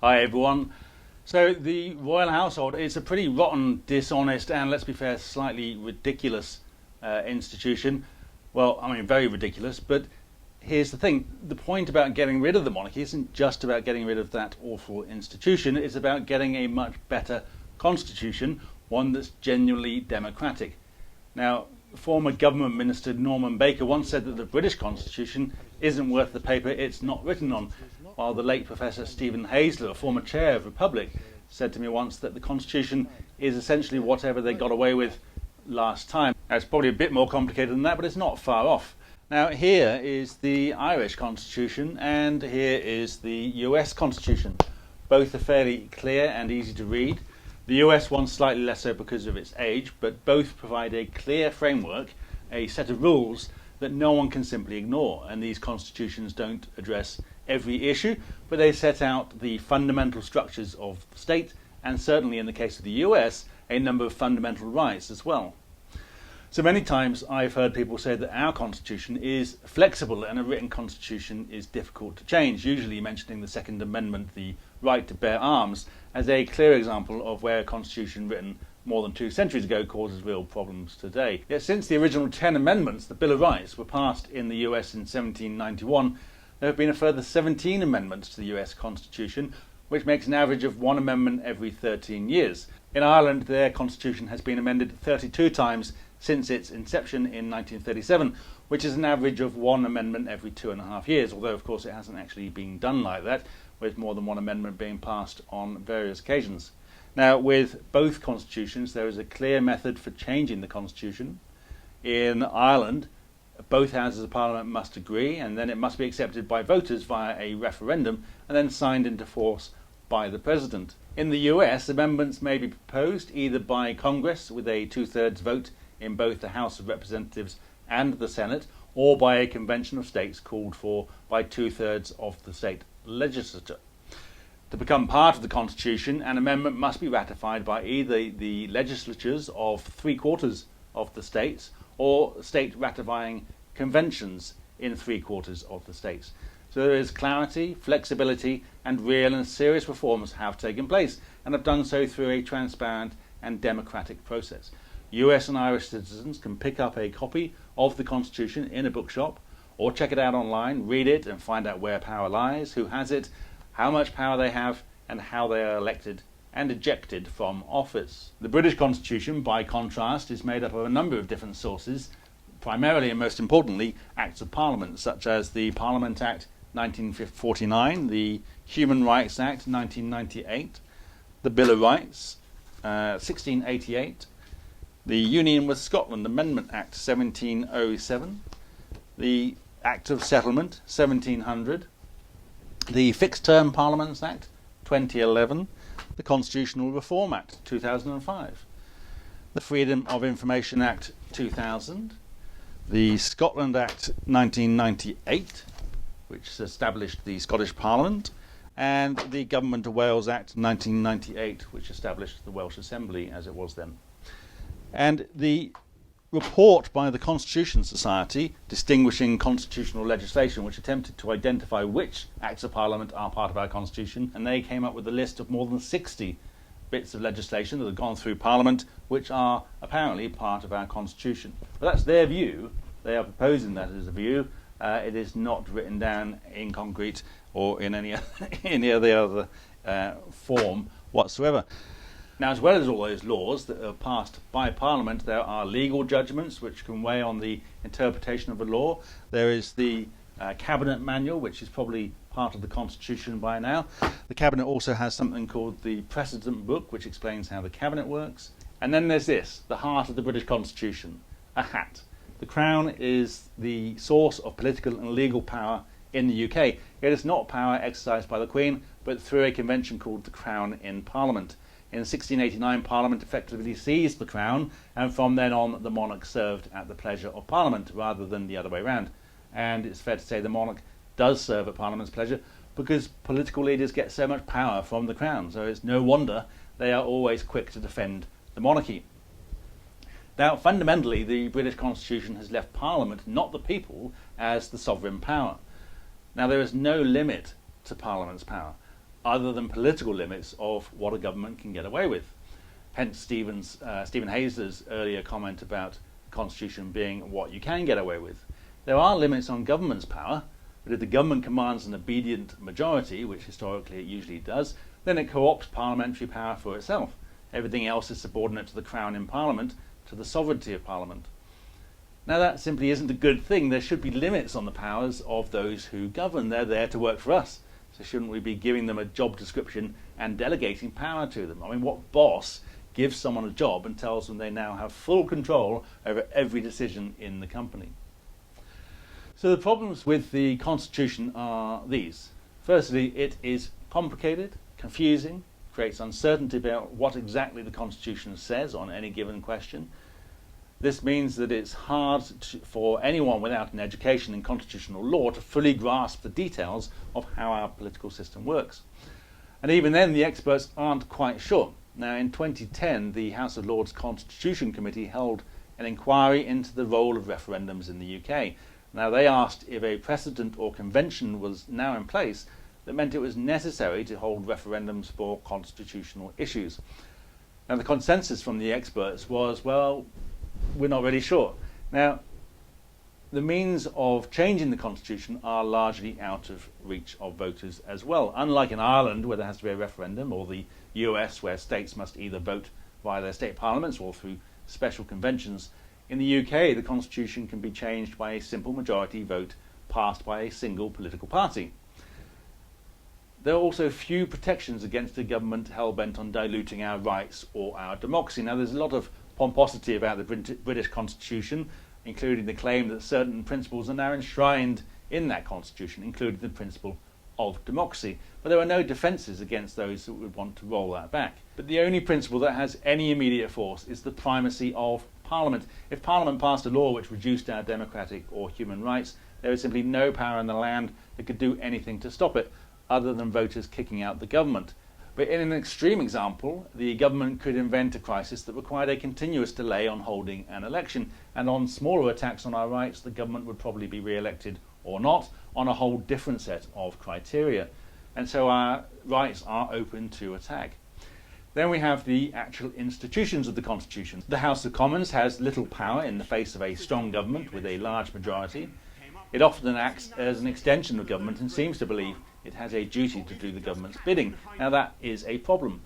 Hi everyone. So the royal household is a pretty rotten, dishonest and, let's be fair, slightly ridiculous institution. Well, I mean very ridiculous, but here's the thing. The point about getting rid of the monarchy isn't just about getting rid of that awful institution, it's about getting a much better constitution, one that's genuinely democratic. Now, former government minister Norman Baker once said that the British constitution isn't worth the paper it's not written on, while the late Professor Stephen Hazler, a former chair of Republic, said to me once that the constitution is essentially whatever they got away with last time. Now, it's probably a bit more complicated than that, but it's not far off. Now, here is the Irish constitution and here is the US constitution. Both are fairly clear and easy to read. The US one slightly less so because of its age, but both provide a clear framework, a set of rules that no one can simply ignore. And these constitutions don't address every issue, but they set out the fundamental structures of the state, and certainly in the case of the US, a number of fundamental rights as well. So many times I've heard people say that our constitution is flexible and a written constitution is difficult to change, usually mentioning the Second Amendment, the right to bear arms, as a clear example of where a constitution written more than 2 centuries ago causes real problems today. Yet since the original 10 amendments, the Bill of Rights, were passed in the US in 1791, there have been a further 17 amendments to the US Constitution, which makes an average of 1 amendment every 13 years. In Ireland, their constitution has been amended 32 times since its inception in 1937, which is an average of 1 amendment every 2.5 years, although of course it hasn't actually been done like that, with more than 1 amendment being passed on various occasions. Now, with both constitutions, there is a clear method for changing the constitution. In Ireland, both houses of Parliament must agree, and then it must be accepted by voters via a referendum, and then signed into force by the President. In the US, amendments may be proposed either by Congress with a 2/3 vote in both the House of Representatives and the Senate, or by a convention of states called for by 2/3 of the state legislature. To become part of the Constitution, an amendment must be ratified by either the legislatures of 3/4 of the states or state ratifying conventions in 3/4 of the states. So there is clarity, flexibility, and real and serious reforms have taken place and have done so through a transparent and democratic process. US and Irish citizens can pick up a copy of the Constitution in a bookshop or check it out online, read it and find out where power lies, who has it, how much power they have, and how they are elected and ejected from office. The British Constitution, by contrast, is made up of a number of different sources, primarily and most importantly Acts of Parliament, such as the Parliament Act 1949, the Human Rights Act 1998, the Bill of Rights 1688, the Union with Scotland Amendment Act 1707, the Act of Settlement 1700, the Fixed Term Parliaments Act 2011, the Constitutional Reform Act 2005, the Freedom of Information Act 2000, the Scotland Act 1998, which established the Scottish Parliament, and the Government of Wales Act 1998, which established the Welsh Assembly as it was then. And the report by the Constitution Society distinguishing constitutional legislation, which attempted to identify which Acts of Parliament are part of our Constitution, and they came up with a list of more than 60 bits of legislation that have gone through Parliament which are apparently part of our Constitution. But that's their view. They are proposing that as a view. It is not written down in concrete or in any other form whatsoever. Now, as well as all those laws that are passed by Parliament, there are legal judgments which can weigh on the interpretation of a law. There is the Cabinet Manual, which is probably part of the Constitution by now. The Cabinet also has something called the Precedent Book, which explains how the Cabinet works. And then there's this, the heart of the British Constitution, a hat. The Crown is the source of political and legal power in the UK. It is not power exercised by the Queen, but through a convention called the Crown in Parliament. In 1689, Parliament effectively seized the Crown, and from then on the monarch served at the pleasure of Parliament rather than the other way round. And it's fair to say the monarch does serve at Parliament's pleasure because political leaders get so much power from the Crown, so it's no wonder they are always quick to defend the monarchy. Now, fundamentally, the British Constitution has left Parliament, not the people, as the sovereign power. Now, there is no limit to Parliament's power. other than political limits of what a government can get away with. Hence Stephen Hayes's earlier comment about the Constitution being what you can get away with. There are limits on government's power, but if the government commands an obedient majority, which historically it usually does, then it co-opts parliamentary power for itself. Everything else is subordinate to the Crown in Parliament, to the sovereignty of Parliament. Now that simply isn't a good thing. There should be limits on the powers of those who govern. They're there to work for us. So shouldn't we be giving them a job description and delegating power to them? I mean, what boss gives someone a job and tells them they now have full control over every decision in the company? So the problems with the Constitution are these. Firstly, it is complicated, confusing, creates uncertainty about what exactly the Constitution says on any given question. This means that it's hard for anyone without an education in constitutional law to fully grasp the details of how our political system works. And even then, the experts aren't quite sure. Now, in 2010, the House of Lords Constitution Committee held an inquiry into the role of referendums in the UK. Now, they asked if a precedent or convention was now in place that meant it was necessary to hold referendums for constitutional issues. Now, the consensus from the experts was, well, we're not really sure. Now, the means of changing the Constitution are largely out of reach of voters as well. Unlike in Ireland, where there has to be a referendum, or the US, where states must either vote via their state parliaments or through special conventions, in the UK, the Constitution can be changed by a simple majority vote passed by a single political party. There are also few protections against a government hell-bent on diluting our rights or our democracy. Now, there's a lot of pomposity about the British Constitution, including the claim that certain principles are now enshrined in that Constitution, including the principle of democracy. But there are no defences against those that would want to roll that back. But the only principle that has any immediate force is the primacy of Parliament. If Parliament passed a law which reduced our democratic or human rights, there is simply no power in the land that could do anything to stop it, other than voters kicking out the government. But in an extreme example, the government could invent a crisis that required a continuous delay on holding an election, and on smaller attacks on our rights, the government would probably be re-elected or not on a whole different set of criteria. And so our rights are open to attack. Then we have the actual institutions of the Constitution. The House of Commons has little power in the face of a strong government with a large majority. It often acts as an extension of government and seems to believe it has a duty to do the government's bidding. Now that is a problem.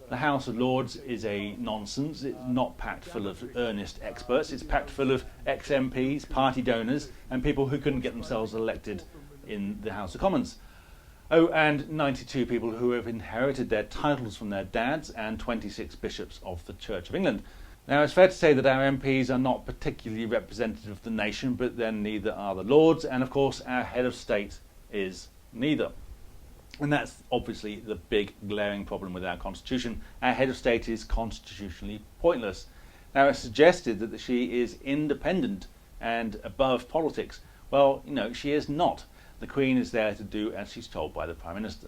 The House of Lords is a nonsense. It's not packed full of earnest experts. It's packed full of ex-MPs, party donors, and people who couldn't get themselves elected in the House of Commons. Oh, and 92 people who have inherited their titles from their dads, and 26 bishops of the Church of England. Now, it's fair to say that our MPs are not particularly representative of the nation, but then neither are the Lords, and of course our head of state is neither. And that's obviously the big glaring problem with our Constitution. Our head of state is constitutionally pointless. Now, it's suggested that she is independent and above politics. Well, she is not. The Queen is there to do as she's told by the Prime Minister.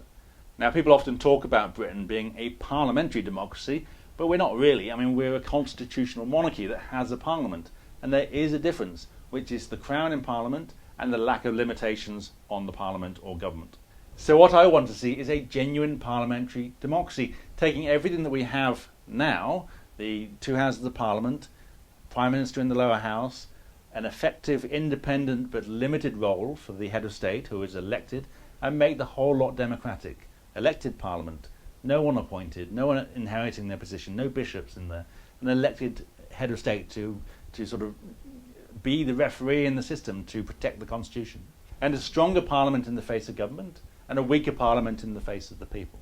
Now, people often talk about Britain being a parliamentary democracy, but we're not really. I mean, we're a constitutional monarchy that has a parliament, and there is a difference, which is the Crown in Parliament and the lack of limitations on the Parliament or government. So what I want to see is a genuine parliamentary democracy, taking everything that we have now, the two houses of Parliament, Prime Minister in the lower house, an effective, independent but limited role for the head of state who is elected, and make the whole lot democratic. Elected Parliament, no one appointed, no one inheriting their position, no bishops in there, an elected head of state to sort of be the referee in the system to protect the Constitution. And a stronger Parliament in the face of government, and a weaker Parliament in the face of the people.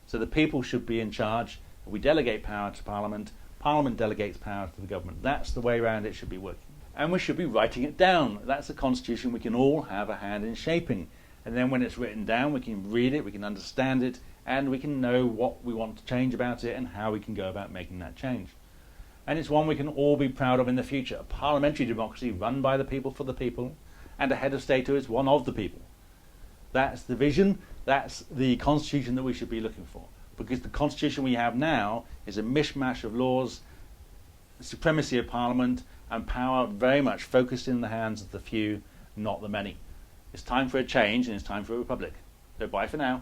So the people should be in charge. We delegate power to Parliament, Parliament delegates power to the government. That's the way around it should be working. And we should be writing it down. That's a constitution we can all have a hand in shaping. And then when it's written down, we can read it, we can understand it, and we can know what we want to change about it and how we can go about making that change. And it's one we can all be proud of in the future. A parliamentary democracy run by the people for the people, and a head of state who is one of the people. That's the vision, that's the constitution that we should be looking for. Because the constitution we have now is a mishmash of laws, supremacy of Parliament, and power very much focused in the hands of the few, not the many. It's time for a change, and it's time for a republic. So bye for now.